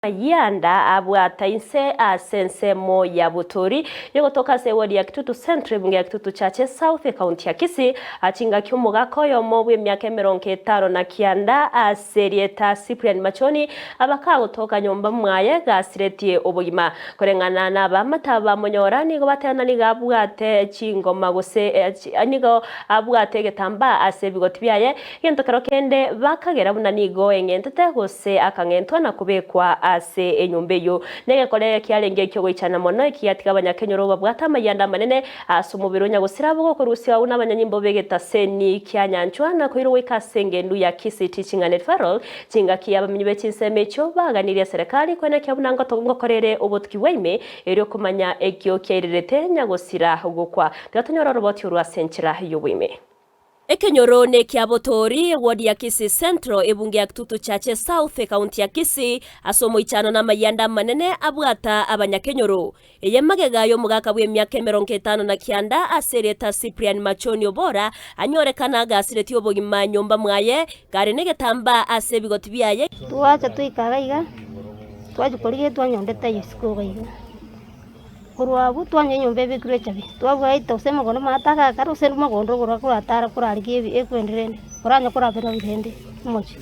Mayanda abwata inse asensemo ya Butori yogotoka se wodi ya Kitutu Central bunge ya Kitutu Chache South County ya Kisii achinga ky'omugako yomo emyaka 50 na kianda aserieta Cyprian Machoni abakagotoka nyomba mwaye gasiretie obugima korengana na bamataba monyora nigo batana niga abwate chingoma gose anigo abwate getamba asebigoti byaye gento karo kende bakagera buna nigo engentete gose akangentwa na kubekwa ase enyombeyo nege kole kyalenge cyo gwichana mono ikiyatika abanyakenyoro babwata amayanda manene asumubiro nyagusirabo go kurusiwa una abanyanyimbo begeta seni kyanyanchwa na koiro wikasengendu ya Kisii Teaching and Referral cinga kiyabamenyi bekinseme cyo baganiriye serikali kwena kyabunanga togokorere obutki weime eryo kumanya ekyo kyererete nyagusira gukwa gatonyoro roboti urwa senchira yobwime Ekenyoro ne kia Butori wodi ya Kisii Central ebunge ya Kitutu Chache South County ya Kisii asomo ichano na mayanda manene abwata abanyakenyoro eyemagega yo mugaka bw'emyaka 50 na kianda asereta Cyprian Machoni obora anyorekana gasireti obogima nyomba mwaye gari negetamba asebigoti byaye twacha tuikagaiga twajukorige twanyondete yisiko iga kurwabu twanye nyombe bikure chabi twabwaita usema gono mataka karo sendu magondo kurakura tara kurarigi ekwenderende kuranya kurabira birende mochi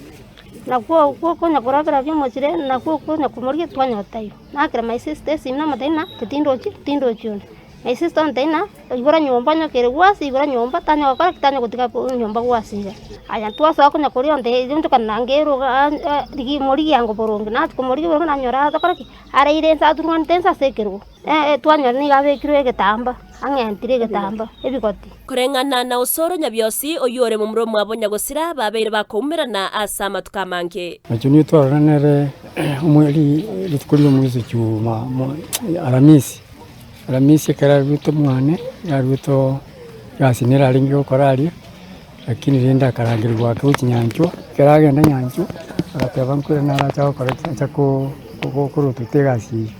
nakwo konya kurabira bimochire nakwo konya kumurige twanyotayo nakira my sister simna mataina tindochi my sister ntaina igora nyomba nyakere wasi igora nyomba tanya wakora kitanya kutika nyomba wasi aya twaso konya kuri onde junto kanangero digi morigi yango borongo na kumurigi borongo nanyora tokoraki ara ire sa turwan tensa sekero twanyora ni gabe kiro getamba angentire getamba ebigoti kurengana na usoro nyabyosi oyore mu muromo abonya gosira babeire bakumirana asama tukamanke Machoni twaranere umweli litukuri umwezi cyuma Aramisi kara ruto mwane ya ruto yasinira aringi okorari lakini renda karangirwa ko kinyancho karagenda nyancho akabankura nara cyo koreka cyako kuruto tegasi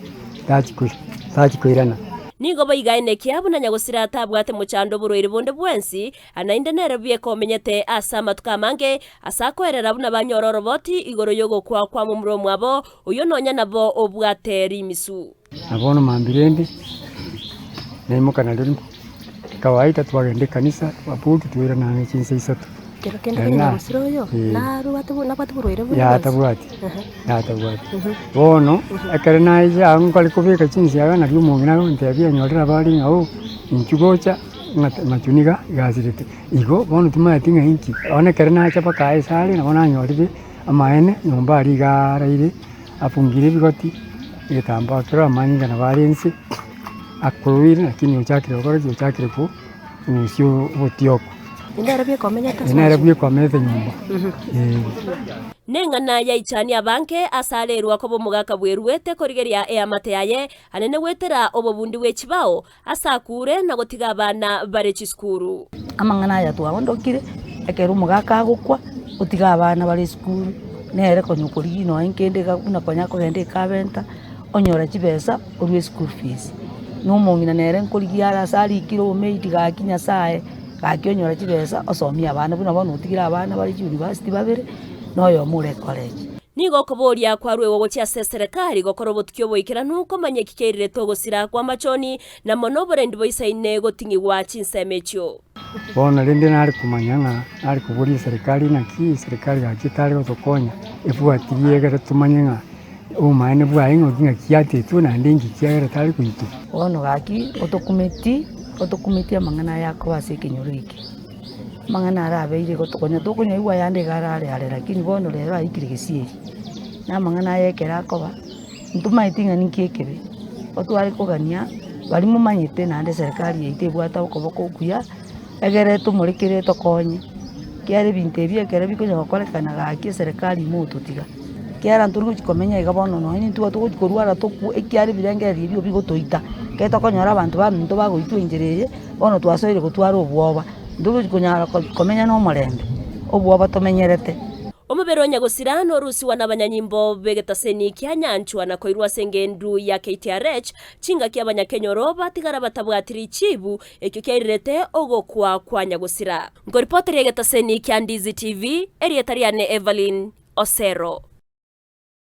tachikwirana nigo bayigaine kyabuna nyagusira tabwate muchando buroire bonde bwensi anainde nerabye komenyete asama tukamange asakwerera buna banyororo boti igoro yogo kwa mu muromo abo uyo nonya nabo obwateri misu abono mambirende Naimuka na lulu kawaida twagende kanisa waputi tuira na chinse isatu kenda na musiro yo na ruwatu na kwatuburoire bwo ya tabwati bono akarena ija angoli kubika chinse yaga na byo mungina ntebya nyorera bali ngao inchugocha machuniga gazirete igo bono tumatinga inki ona karena acha paka isali na bona nyorire amaene nyomba ari garaire apungire bigoti igitamba kira amanyinga na barensi akurwira lakini uchakire ukora uchakire ku usio botioko inarabye komenya nyumba nengana ya ichani abanke asalerwa ko bomugaka bweruwete korigeria amate yaye anene wetera obobundi wechibao asakure na gotiga abana bare chiskuru amangana ya twabondokire ekero mugaka gukwa utiga abana bare skuru nere konyukuri no enkende gakuna konya ko hende kabenta onyora chibesa orwe school fees n'umungina nere nkurigiara sari kiro meiti gakinya sae gakyonyora chibesa osomia abana buna bono utigira abana bari university babere noyo mure college nigo koboria kwa rwewo gocha serikali gokoro botukyo boikera nuko manyeki kerire togosira kwa Machoni na monobore ndibo isaine gotingirwa chinsemechyo bona rende nari kumanyanga ari kuburi serikali na ki serikali gakitari gotokonya efuatirie gara tumanyanga umaene bwaingo kinga kiate tu na ndingi kiagera tari kuitu ono gaki otokumiti amangana yako asekinyoriki mangana arabeire gotokonya tokonya iwa yande garare lakini bono rero aikire gisieri na mangana yekera koba ntuma itinga nikekebe otwari kogania bari mumanyite nande serikali yeite bwata ukoboko kuya egere tumurikire tokonye kiare binte byekere bikonya gokorekana gaki serikali mututiga kera nturu chikomenya igabono no ni tuwa tukurwara toku ekiari birengeri byo bigotoita keto konyora abantu baminto bagoitwa injereye bono twasoire gutwara obwoba nduru chikonyara komenya no morembe obwoba tomenyerete omubero nyagusira no rusiwa n'abanyanyimbo begeta seni kyanyanchwa na koirwa sengendu ya KTRH chinga ky'abanyakenyoro batigara batabwatiri chibu ekyo kyairete ogokwa kwa nyagusira ngo reporter yegeta seni kya Ndizi TV erietariane Evelyn Osero.